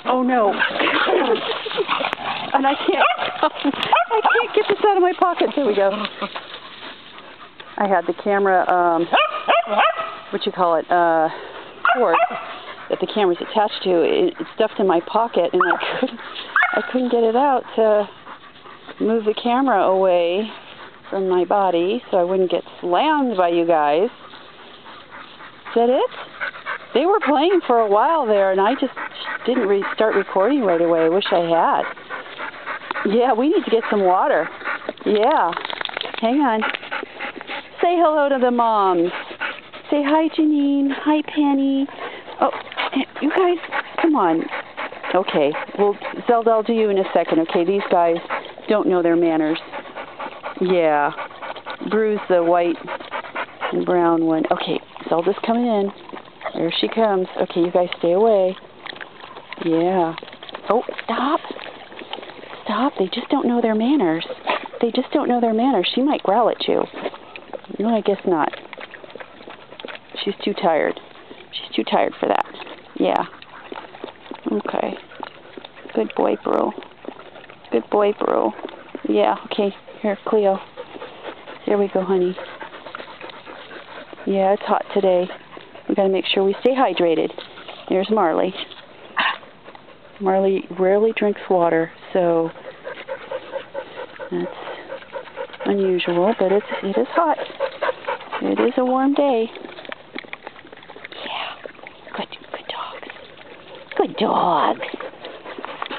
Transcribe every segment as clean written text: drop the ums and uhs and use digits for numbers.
Oh no. And I can't get this out of my pocket. There we go. I had the camera, cord that the camera's attached to. It's stuffed in my pocket, and I couldn't get it out to move the camera away from my body so I wouldn't get slammed by you guys. Is that it? They were playing for a while there, and I just didn't start recording right away. I wish I had. Yeah, we need to get some water. Yeah. Hang on. Say hello to the moms. Say hi, Janine. Hi, Penny. Oh, you guys, come on. Okay. Well, Zelda, I'll do you in a second, okay? These guys don't know their manners. Yeah. Bruise the white and brown one. Okay, Zelda's coming in. There she comes. Okay, you guys stay away. Yeah. Oh, stop. Stop. They just don't know their manners. They just don't know their manners. She might growl at you. No, I guess not. She's too tired. She's too tired for that. Yeah. Okay. Good boy, bro. Good boy, bro. Yeah, okay. Here, Cleo. There we go, honey. Yeah, it's hot today. We gotta make sure we stay hydrated. There's Marley. Marley rarely drinks water, so that's unusual, but it is hot. It is a warm day. Yeah. Good dogs. Good dogs.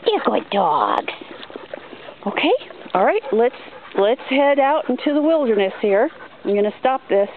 You're good dogs. Okay. All right. Let's head out into the wilderness here. I'm gonna stop this.